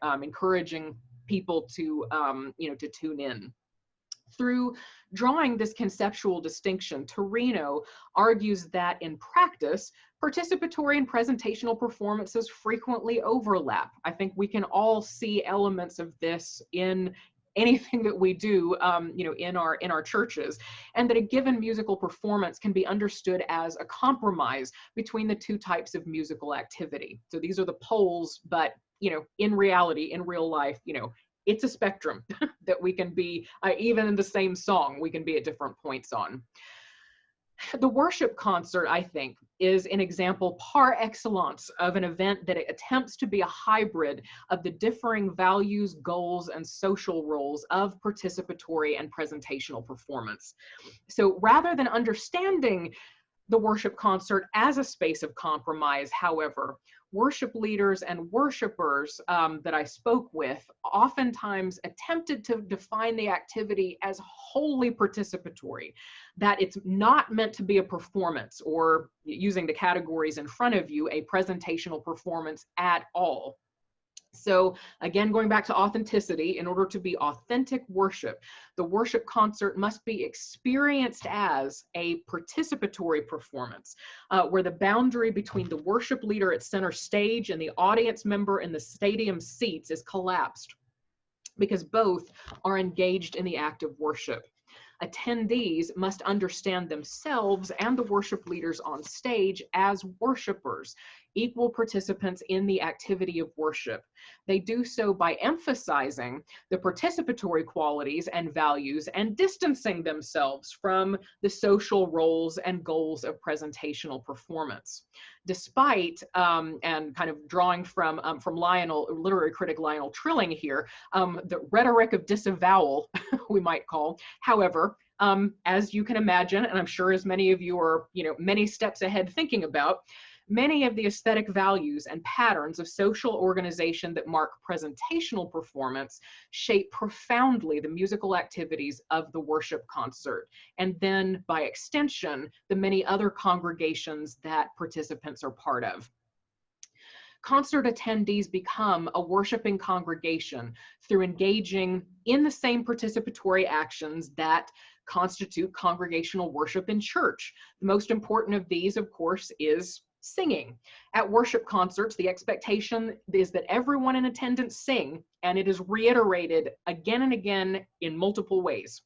people to to tune in. Through drawing this conceptual distinction, Torino argues that in practice, participatory and presentational performances frequently overlap. I think we can all see elements of this in anything that we do, in our churches, and that a given musical performance can be understood as a compromise between the two types of musical activity. So these are the poles, but in reality, in real life, it's a spectrum that we can be, even in the same song, we can be at different points on. The worship concert, I think, is an example par excellence of an event that attempts to be a hybrid of the differing values, goals, and social roles of participatory and presentational performance. So rather than understanding the worship concert as a space of compromise, however, worship leaders and worshipers that I spoke with oftentimes attempted to define the activity as wholly participatory, that it's not meant to be a performance, or using the categories in front of you, a presentational performance at all. So again, going back to authenticity, in order to be authentic worship, the worship concert must be experienced as a participatory performance, where the boundary between the worship leader at center stage and the audience member in the stadium seats is collapsed, because both are engaged in the act of worship. Attendees must understand themselves and the worship leaders on stage as worshipers, equal participants in the activity of worship. They do so by emphasizing the participatory qualities and values and distancing themselves from the social roles and goals of presentational performance. Despite, and kind of drawing from literary critic Lionel Trilling here, the rhetoric of disavowal, we might call, however, as you can imagine, and I'm sure as many of you are, many steps ahead thinking about, many of the aesthetic values and patterns of social organization that mark presentational performance shape profoundly the musical activities of the worship concert, and then by extension, the many other congregations that participants are part of. Concert attendees become a worshiping congregation through engaging in the same participatory actions that constitute congregational worship in church. The most important of these, of course, is singing. At worship concerts, the expectation is that everyone in attendance sing, and it is reiterated again and again in multiple ways.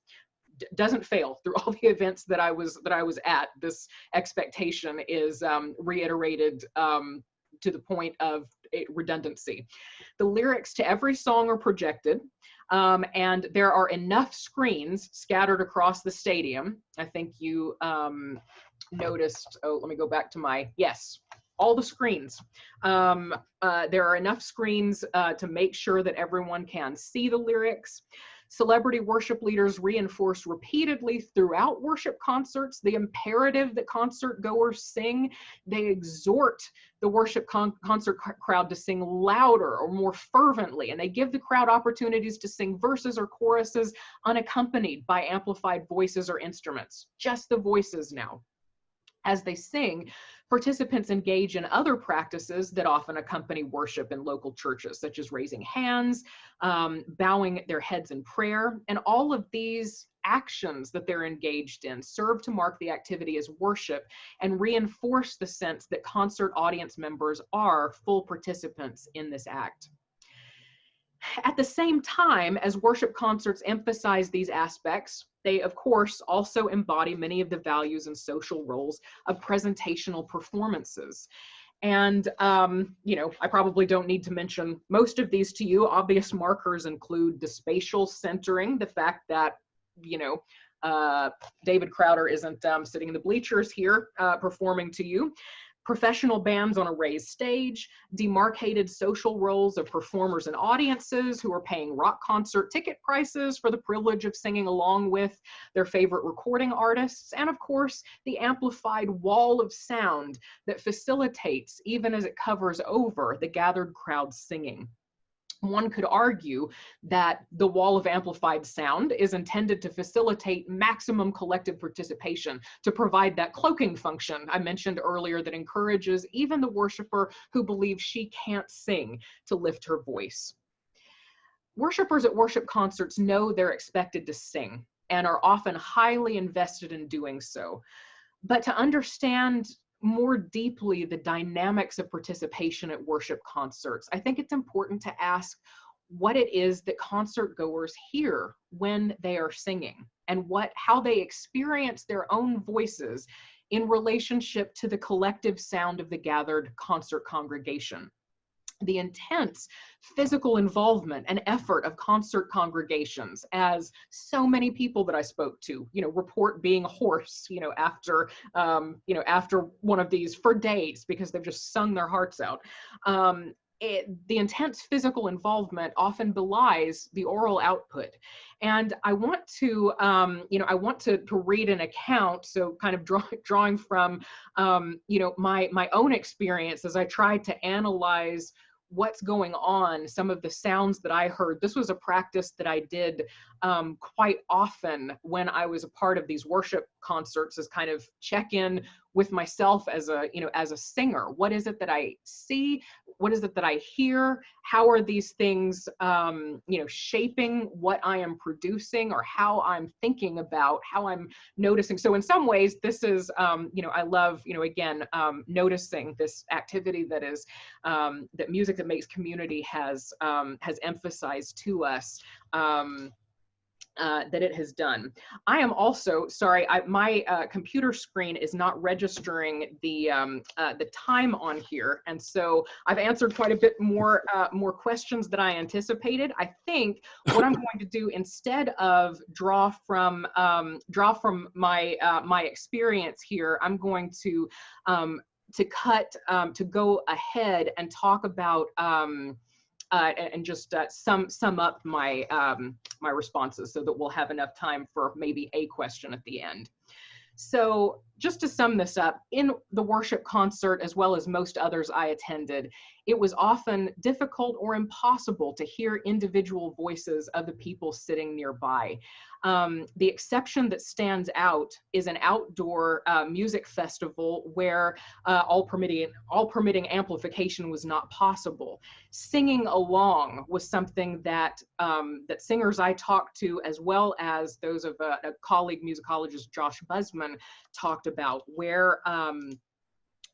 Doesn't fail through all the events that I was at. This expectation is reiterated to the point of redundancy. The lyrics to every song are projected, and there are enough screens scattered across the stadium. I think you noticed, let me go back to yes, all the screens. There are enough screens to make sure that everyone can see the lyrics. Celebrity worship leaders reinforce repeatedly throughout worship concerts the imperative that concert goers sing. They exhort the worship concert crowd to sing louder or more fervently, and they give the crowd opportunities to sing verses or choruses unaccompanied by amplified voices or instruments, just the voices now. As they sing, participants engage in other practices that often accompany worship in local churches, such as raising hands, bowing their heads in prayer, and all of these actions that they're engaged in serve to mark the activity as worship and reinforce the sense that concert audience members are full participants in this act. At the same time as worship concerts emphasize these aspects, they, of course, also embody many of the values and social roles of presentational performances. And, I probably don't need to mention most of these to you. Obvious markers include the spatial centering, the fact that, David Crowder isn't sitting in the bleachers here performing to you. Professional bands on a raised stage, demarcated social roles of performers and audiences who are paying rock concert ticket prices for the privilege of singing along with their favorite recording artists, and of course, the amplified wall of sound that facilitates, even as it covers over, the gathered crowd singing. One could argue that the wall of amplified sound is intended to facilitate maximum collective participation, to provide that cloaking function I mentioned earlier that encourages even the worshiper who believes she can't sing to lift her voice. Worshipers at worship concerts know they're expected to sing and are often highly invested in doing so. But to understand more deeply the dynamics of participation at worship concerts, I think it's important to ask what it is that concert goers hear when they are singing, and how they experience their own voices in relationship to the collective sound of the gathered concert congregation. The intense physical involvement and effort of concert congregations, as so many people that I spoke to, report being hoarse, after one of these for days because they've just sung their hearts out. The intense physical involvement often belies the oral output. And I want to, read an account, so kind of drawing from, my own experience as I tried to analyze what's going on, some of the sounds that I heard. This was a practice that I did quite often when I was a part of these worship concerts, as kind of check in with myself as a singer. What is it that I see? What is it that I hear? How are these things, shaping what I am producing, or how I'm thinking about, how I'm noticing? So in some ways, this is, I love, noticing this activity that is, that Music That Makes Community has emphasized to us. That it has done. I am also sorry. My computer screen is not registering the time on here, and so I've answered quite a bit more questions than I anticipated. I think what I'm going to do, instead of draw from my experience here, I'm going to go ahead and talk about. And just sum up my my responses so that we'll have enough time for maybe a question at the end. So just to sum this up, in the worship concert, as well as most others I attended, it was often difficult or impossible to hear individual voices of the people sitting nearby. The exception that stands out is an outdoor music festival where all permitting amplification was not possible. Singing along was something that that singers I talked to, as well as those of a colleague musicologist, Josh Busman, talked about, where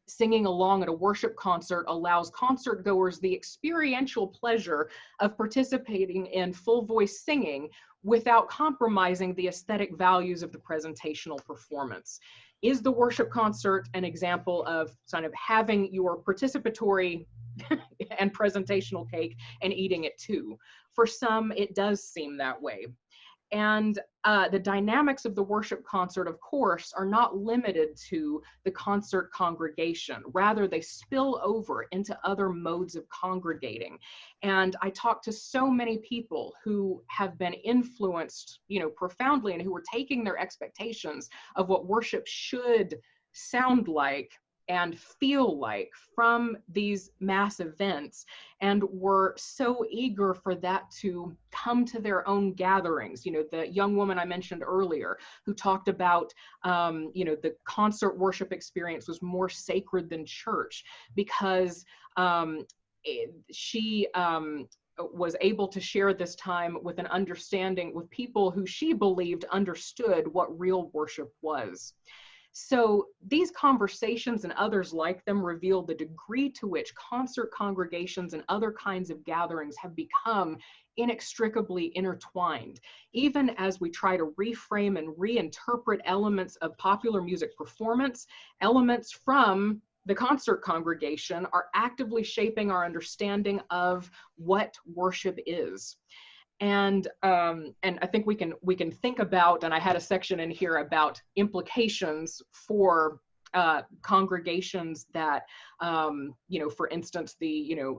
singing along at a worship concert allows concert goers the experiential pleasure of participating in full voice singing without compromising the aesthetic values of the presentational performance. Is the worship concert an example of kind of having your participatory and presentational cake and eating it too? For some, it does seem that way. And the dynamics of the worship concert, of course, are not limited to the concert congregation. Rather, they spill over into other modes of congregating. And I talked to so many people who have been influenced, profoundly, and who were taking their expectations of what worship should sound like and feel like from these mass events, and were so eager for that to come to their own gatherings. The young woman I mentioned earlier who talked about, the concert worship experience was more sacred than church because she was able to share this time with an understanding with people who she believed understood what real worship was. So these conversations and others like them reveal the degree to which concert congregations and other kinds of gatherings have become inextricably intertwined. Even as we try to reframe and reinterpret elements of popular music performance, elements from the concert congregation are actively shaping our understanding of what worship is. And I think we can think about, and I had a section in here about implications for congregations that, for instance, the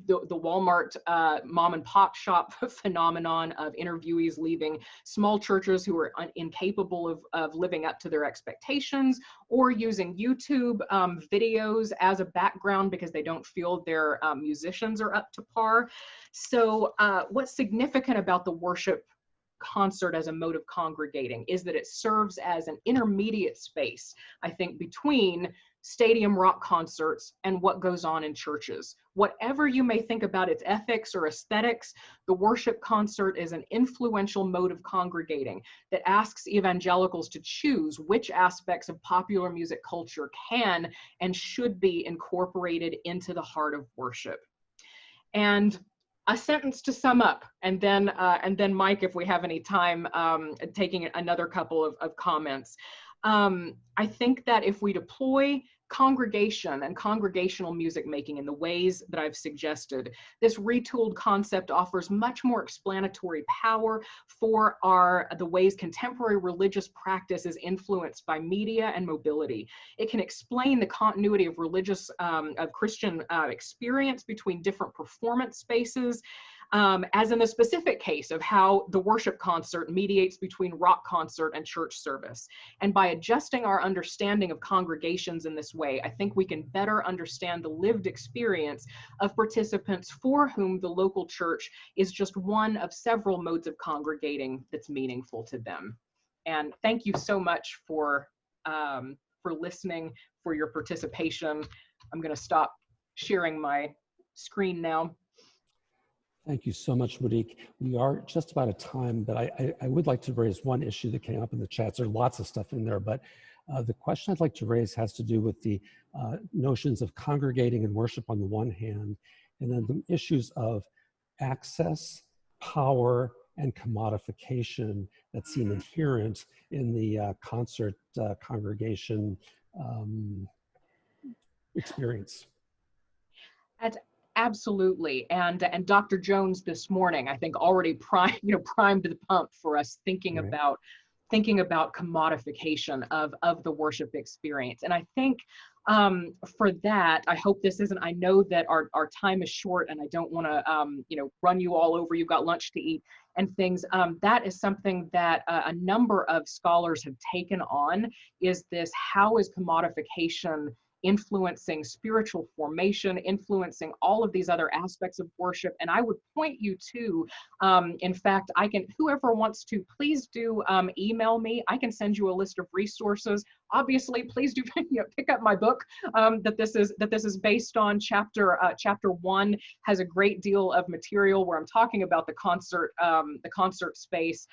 Walmart mom and pop shop phenomenon of interviewees leaving small churches who are incapable of living up to their expectations, or using YouTube videos as a background because they don't feel their musicians are up to par. So what's significant about the worship concert as a mode of congregating is that it serves as an intermediate space, I think, between stadium rock concerts and what goes on in churches. Whatever you may think about its ethics or aesthetics, the worship concert is an influential mode of congregating that asks evangelicals to choose which aspects of popular music culture can and should be incorporated into the heart of worship. And a sentence to sum up, and then Mike, if we have any time, taking another couple of comments. I think that if we deploy congregation and congregational music making in the ways that I've suggested, this retooled concept offers much more explanatory power for the ways contemporary religious practice is influenced by media and mobility. It can explain the continuity of Christian experience between different performance spaces, as in the specific case of how the worship concert mediates between rock concert and church service. And by adjusting our understanding of congregations in this way, I think we can better understand the lived experience of participants for whom the local church is just one of several modes of congregating that's meaningful to them. And thank you so much for listening, for your participation. I'm going to stop sharing my screen now. Thank you so much, Monique. We are just about at time, but I would like to raise one issue that came up in the chats. There's lots of stuff in there, but the question I'd like to raise has to do with the notions of congregating and worship on the one hand, and then the issues of access, power, and commodification that seem inherent in the concert congregation experience. Absolutely, and Dr. Jones this morning, I think, already primed the pump for us thinking about commodification of the worship experience. And I think for that, I hope this isn't. I know that our time is short, and I don't want to run you all over. You've got lunch to eat and things. That is something that a number of scholars have taken on. Is this, how is commodification influencing spiritual formation, influencing all of these other aspects of worship? And I would point you to, in fact, whoever wants to, please do email me. I can send you a list of resources. Obviously, please do pick up my book that this is based on. Chapter 1 has a great deal of material where I'm talking about the concert space,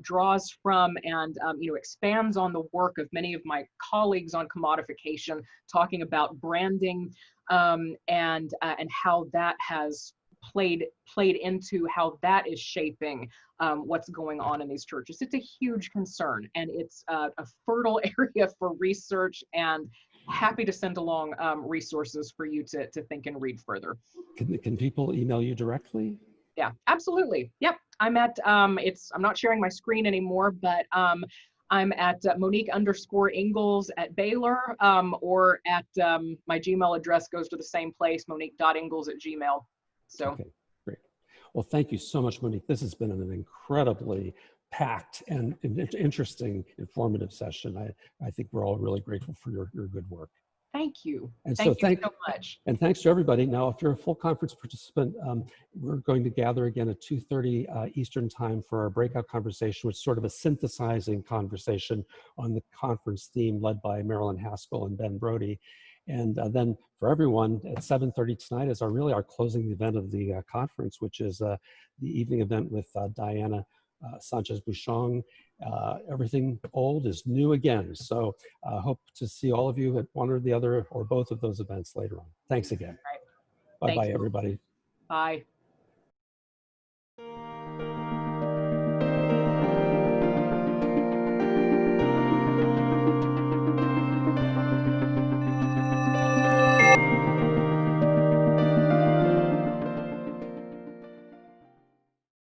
draws from and expands on the work of many of my colleagues on commodification, talking about branding and how that has played into how that is shaping what's going on in these churches. It's a huge concern, and it's a fertile area for research, and happy to send along resources for you to think and read further. Can people email you directly? Yeah, absolutely. Yep. I'm at, I'm not sharing my screen anymore, but I'm at Monique_Ingalls at Baylor, or at my Gmail address goes to the same place, Monique.Ingalls@gmail. So. Okay, great. Well, thank you so much, Monique. This has been an incredibly packed and interesting, informative session. I think we're all really grateful for your good work. Thank you. And thank you so much. And thanks to everybody. Now, if you're a full conference participant, we're going to gather again at 2:30 Eastern time for our breakout conversation, which is sort of a synthesizing conversation on the conference theme led by Marilyn Haskell and Ben Brody. And then for everyone at 7:30 tonight is our closing event of the conference, which is the evening event with Diana Sanchez-Bouchon. Everything old is new again. So hope to see all of you at one or the other or both of those events later on. Thanks again. Right. Bye-bye, everybody. Bye.